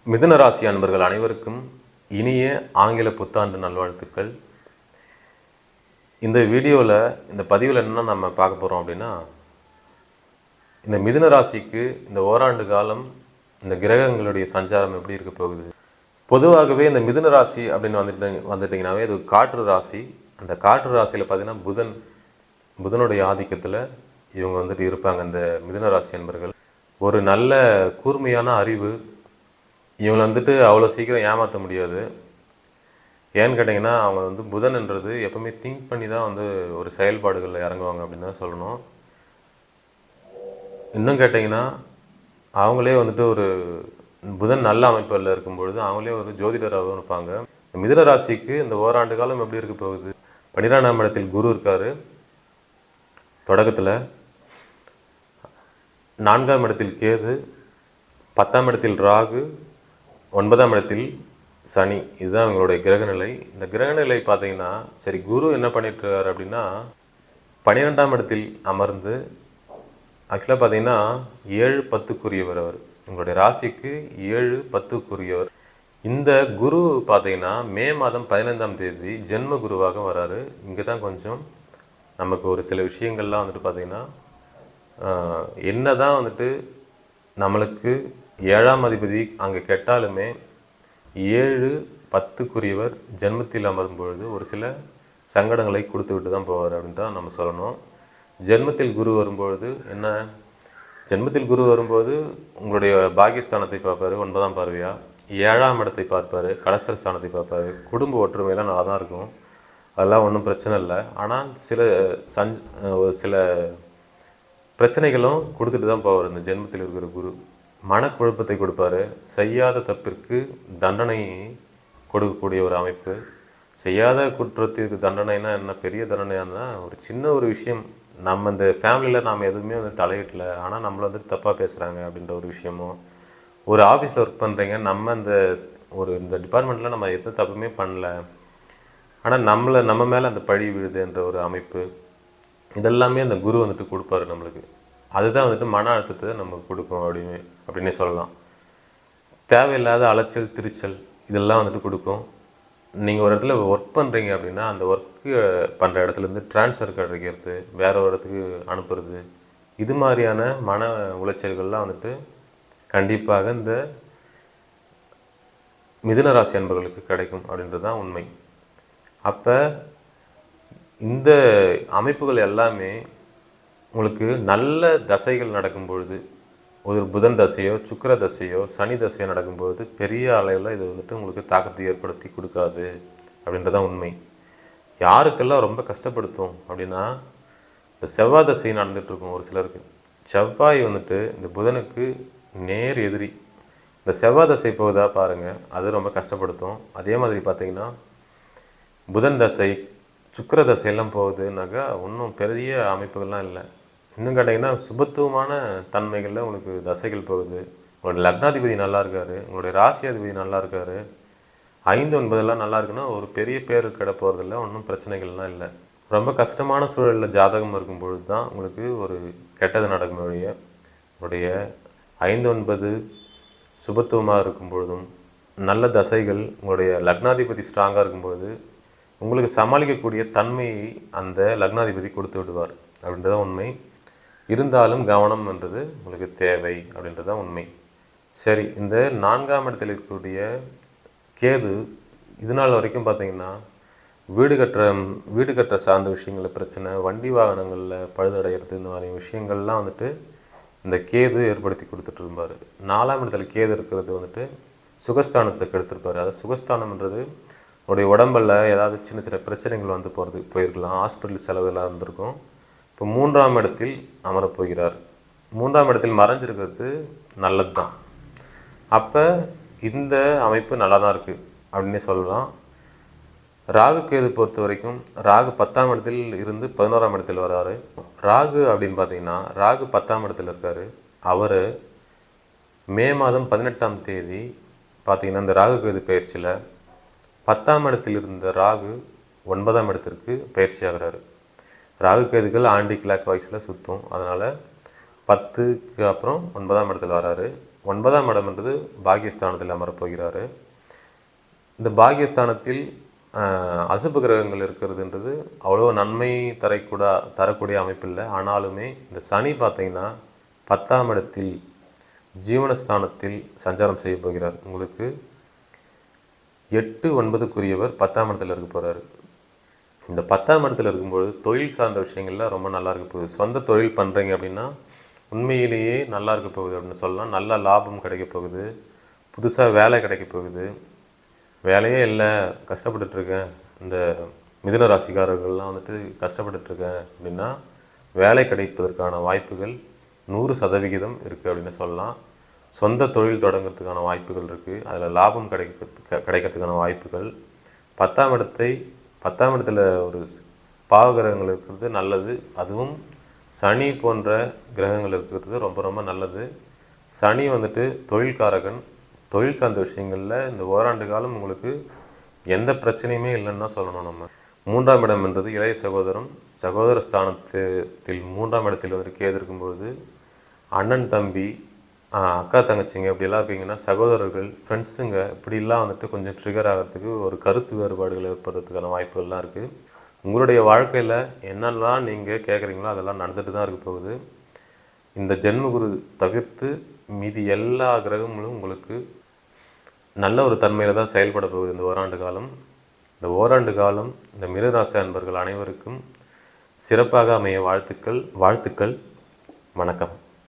மிதுன ராசி அன்பர்கள் அனைவருக்கும் இனிய ஆங்கில புத்தாண்டு நல்வாழ்த்துக்கள். இந்த வீடியோவில் இந்த பதிவில் என்ன நம்ம பார்க்க போகிறோம் அப்படின்னா, இந்த மிதுன ராசிக்கு இந்த ஓராண்டு காலம் இந்த கிரகங்களுடைய சஞ்சாரம் எப்படி இருக்க போகுது. பொதுவாகவே இந்த மிதுன ராசி அப்படின்னு வந்துட்டிங்கனாவே இது காற்று ராசி. அந்த காற்று ராசியில் பார்த்திங்கன்னா புதனுடைய ஆதிக்கத்தில் இவங்க இருப்பாங்க. இந்த மிதுன ராசி அன்பர்கள் ஒரு நல்ல கூர்மையான அறிவு, இவங்களை அவ்வளோ சீக்கிரம் ஏமாற்ற முடியாது. ஏன்னு கேட்டிங்கன்னா, அவங்க புதன்ன்றது எப்போவுமே திங்க் பண்ணி தான் ஒரு செயல்பாடுகளில் இறங்குவாங்க அப்படின்னு தான் சொல்லணும். இன்னும் கேட்டிங்கன்னா, அவங்களே ஒரு புதன் நல்ல அமைப்பில் இருக்கும்பொழுது அவங்களே ஒரு ஜோதிடராகவும் இருப்பாங்க. மிதுன ராசிக்கு இந்த ஓராண்டு காலம் எப்படி இருக்க போகுது? 12ஆம் இடத்தில் குரு இருக்கார் தொடக்கத்தில், 4ஆம் இடத்தில் கேது, 10ஆம் இடத்தில் ராகு, 9ஆம் இடத்தில் சனி. இதுதான் அவங்களுடைய கிரகநிலை. இந்த கிரகநிலை பார்த்தீங்கன்னா, சரி குரு என்ன பண்ணிட்டுருக்காரு அப்படின்னா 12ஆம் இடத்தில் அமர்ந்து ஆக்சுவலாக பார்த்தீங்கன்னா 7-10க்குரியவர். அவர் உங்களுடைய ராசிக்கு 7-10க்குரியவர். இந்த குரு பார்த்தீங்கன்னா மே மாதம் 15ஆம் தேதி ஜென்ம குருவாக வராரு. இங்கே தான் கொஞ்சம் நமக்கு ஒரு சில விஷயங்கள்லாம் பார்த்தீங்கன்னா, என்ன தான் நம்மளுக்கு 7ஆம் அதிபதி அங்கே கெட்டாலுமே 7-10க்குரியவர் ஜென்மத்தில் அமரும் பொழுது ஒரு சில சங்கடங்களை கொடுத்து விட்டு தான் போவார் அப்படின்ட்டு தான் நம்ம சொல்லணும். ஜென்மத்தில் குரு வரும்பொழுது என்ன, ஜென்மத்தில் குரு வரும்போது உங்களுடைய பாக்கியஸ்தானத்தை பார்ப்பார் 9ஆம் பார்வையாக, 7ஆம் இடத்தை பார்ப்பார், கலசர ஸ்தானத்தை பார்ப்பார். குடும்ப ஒற்றுமையெல்லாம் நல்லா தான் இருக்கும், அதெல்லாம் ஒன்றும் பிரச்சனை இல்லை. ஆனால் சில பிரச்சனைகளும் கொடுத்துட்டு தான் போவார் இந்த ஜென்மத்தில் இருக்கிற குரு. மனக்குழப்பத்தை கொடுப்பார். செய்யாத தப்பிற்கு தண்டனை கொடுக்கக்கூடிய ஒரு அமைப்பு. செய்யாத குற்றத்திற்கு தண்டனைனா என்ன, பெரிய தண்டனையானா ஒரு சின்ன ஒரு விஷயம், நம்ம இந்த ஃபேமிலியில் நாம் எதுவுமே தலையிடல, ஆனால் நம்மளை தப்பாக பேசுகிறாங்க அப்படின்ற ஒரு விஷயமோ, ஒரு ஆஃபீஸில் ஒர்க் பண்ணுறீங்க, நம்ம இந்த டிபார்ட்மெண்ட்டில் நம்ம எந்த தப்புமே பண்ணல, ஆனால் நம்ம மேலே அந்த பழி விழுதுன்ற ஒரு அமைப்பு, இதெல்லாமே அந்த குரு கொடுப்பாரு நம்மளுக்கு. அதுதான் மன அழுத்தத்தை நமக்கு கொடுக்கும் அப்படின்னே சொல்லலாம். தேவையில்லாத அலைச்சல் திருச்சல் இதெல்லாம் கொடுக்கும். நீங்கள் ஒரு இடத்துல ஒர்க் பண்ணுறீங்க அப்படின்னா அந்த ஒர்க்கு பண்ணுற இடத்துலேருந்து ட்ரான்ஸ்ஃபர் கிடைக்கிறது, வேறு ஒரு இடத்துக்கு அனுப்புறது, இது மாதிரியான மன உளைச்சல்கள்லாம் கண்டிப்பாக இந்த மிதுன ராசி அன்பர்களுக்கு கிடைக்கும் அப்படின்றது தான் உண்மை. அப்போ இந்த அமைப்புகள் எல்லாமே உங்களுக்கு நல்ல தசைகள் நடக்கும் பொழுது, ஒரு புதன் தசையோ சுக்கிர தசையோ சனி தசையோ நடக்கும்பொழுது பெரிய அளவில் இது உங்களுக்கு தாக்கத்தை ஏற்படுத்தி கொடுக்காது அப்படின்றதான் உண்மை. யாருக்கெல்லாம் ரொம்ப கஷ்டப்படுத்தும் அப்படின்னா, இந்த செவ்வாய் தசை நடந்துகிட்ருக்கும் ஒரு சிலருக்கு. செவ்வாய் இந்த புதனுக்கு நேர் எதிரி. இந்த செவ்வாய் தசை போகுதா பாருங்கள், அது ரொம்ப கஷ்டப்படுத்தும். அதே மாதிரி பார்த்திங்கன்னா புதன் தசை சுக்கிர தசையெல்லாம் போகுதுனாக்கா ஒன்றும் பெரிய அமைப்புகள்லாம் இல்லை. இன்னும் கேட்டிங்கன்னா சுபத்துவமான தன்மைகளில் உங்களுக்கு தசைகள் போகுது. உங்களுடைய லக்னாதிபதி நல்லா இருக்கார், உங்களுடைய ராசியாதிபதி நல்லா இருக்கார், 5-9 நல்லா இருக்குன்னா ஒரு பெரிய பேர் கிட போகிறதில்ல, ஒன்றும் பிரச்சனைகள்லாம் இல்லை. ரொம்ப கஷ்டமான சூழலில் ஜாதகம் இருக்கும் பொழுது தான் உங்களுக்கு ஒரு கெட்டது நடக்கும் வழிய, உங்களுடைய 5-9 சுபத்துவமாக இருக்கும் பொழுதும் நல்ல தசைகள் உங்களுடைய லக்னாதிபதி ஸ்ட்ராங்காக இருக்கும்பொழுது உங்களுக்கு சமாளிக்கக்கூடிய தன்மையை அந்த லக்னாதிபதி கொடுத்து விடுவார் அப்படின்றதான் உண்மை. இருந்தாலும் கவனம்ன்றது உங்களுக்கு தேவை அப்படின்றது தான் உண்மை. சரி, இந்த 4ஆம் இடத்தில் இருக்கக்கூடிய கேது இது நாள் வரைக்கும் பார்த்திங்கன்னா வீடு கட்டுற சார்ந்த விஷயங்களில் பிரச்சனை, வண்டி வாகனங்களில் பழுதடைகிறது, இந்த மாதிரி விஷயங்கள்லாம் இந்த கேது ஏற்படுத்தி கொடுத்துட்டு இருந்தார். 4ஆம் இடத்துல கேது இருக்கிறது சுகஸ்தானத்தை கெடுத்திருப்பார். அதாவது சுகஸ்தானம்ன்றது உடைய உடம்பில் ஏதாவது சின்ன சின்ன பிரச்சனைகள் போயிருக்கலாம், ஹாஸ்பிட்டல் செலவெல்லாம் இருந்திருக்கும். இப்போ 3ஆம் இடத்தில் அமரப்போகிறார். 3ஆம் இடத்தில் மறைஞ்சிருக்கிறது நல்லது தான். அப்போ இந்த அமைப்பு நல்லா தான் இருக்குது அப்படின்னே சொல்லலாம். ராகு கேது பொறுத்த வரைக்கும் ராகு 10ஆம் இடத்தில் இருந்து 11ஆம் இடத்தில் வராரு. ராகு அப்படின்னு பார்த்தீங்கன்னா ராகு 10ஆம் இடத்தில் இருக்கார். அவர் மே மாதம் 18ஆம் தேதி பார்த்திங்கன்னா இந்த ராகு கேது பயிற்சியில் 10ஆம் இடத்தில் இருந்த ராகு 9ஆம் இடத்திற்கு பயிற்சி ஆகிறாரு. ராகு கேதுகள் ஆண்டி கிளாக் வாய்ஸில் சுற்றும். அதனால் 10க்கு அப்புறம் 9ஆம் இடத்துல வராரு. 9ஆம் இடம்ன்றது பாக்கியஸ்தானத்தில் அமரப்போகிறார். இந்த பாக்கியஸ்தானத்தில் அசுப கிரகங்கள் இருக்கிறதுன்றது அவ்வளோ நன்மை தரக்கூடிய அமைப்பில்லை. ஆனாலுமே இந்த சனி பார்த்தீங்கன்னா 10ஆம் இடத்தில் ஜீவனஸ்தானத்தில் சஞ்சாரம் செய்ய போகிறார். உங்களுக்கு 8, 9க்குரியவர் 10ஆம் இடத்துல இருக்க போகிறாரு. இந்த 10ஆம் இடத்துல இருக்கும்போது தொழில் சார்ந்த விஷயங்கள்லாம் ரொம்ப நல்லா இருக்க போகுது. சொந்த தொழில் பண்ணுறீங்க அப்படின்னா உண்மையிலேயே நல்லா இருக்க போகுது அப்படின்னு சொல்லலாம். நல்ல லாபம் கிடைக்க போகுது. புதுசாக வேலை கிடைக்க போகுது. வேலையே இல்லை, கஷ்டப்பட்டுட்ருக்கேன், இந்த மிதுன ராசிக்காரர்கள்லாம் வந்துட்டு கஷ்டப்பட்டுட்ருக்கேன் அப்படின்னா வேலை கிடைப்பதற்கான வாய்ப்புகள் 100% இருக்குது அப்படின்னு சொல்லலாம். சொந்த தொழில் தொடங்கிறதுக்கான வாய்ப்புகள் இருக்குது. அதில் லாபம் கிடைக்கிறதுக்கான வாய்ப்புகள். 10ஆம் இடத்துல ஒரு பாவகிரகங்கள் இருக்கிறது நல்லது. அதுவும் சனி போன்ற கிரகங்கள் இருக்கிறது ரொம்ப ரொம்ப நல்லது. சனி வந்துட்டு தொழில்காரகன். தொழில் சார்ந்த விஷயங்களில் இந்த ஓராண்டு காலம் உங்களுக்கு எந்த பிரச்சனையுமே இல்லைன்னு தான் சொல்லணும். நம்ம 3ஆம் இடம் என்றது இளைய சகோதரம். சகோதர ஸ்தானத்தில் 3ஆம் இடத்தில் வந்துட்டு கேது இருக்கும்பொழுது அண்ணன் தம்பி, அக்கா தங்கச்சிங்க இப்படிலாம் இருக்கீங்கன்னா சகோதரர்கள், ஃப்ரெண்ட்ஸுங்க இப்படிலாம் வந்துட்டு கொஞ்சம் ட்ரிகர் ஆகிறதுக்கு, ஒரு கருத்து வேறுபாடுகள் ஏற்படுறதுக்கான வாய்ப்புகள்லாம் இருக்குது. உங்களுடைய வாழ்க்கையில் என்னெல்லாம் நீங்கள் கேட்குறீங்களோ அதெல்லாம் நடந்துட்டு தான் இருக்க போகுது. இந்த ஜென்மகுரு தவிர்த்து மீதி எல்லா கிரகங்களும் உங்களுக்கு நல்ல ஒரு தன்மையில் தான் செயல்பட போகுது இந்த ஓராண்டு காலம். இந்த ஓராண்டு காலம் இந்த மிருகராசி அன்பர்கள் அனைவருக்கும் சிறப்பாக அமைய வாழ்த்துக்கள். வணக்கம்.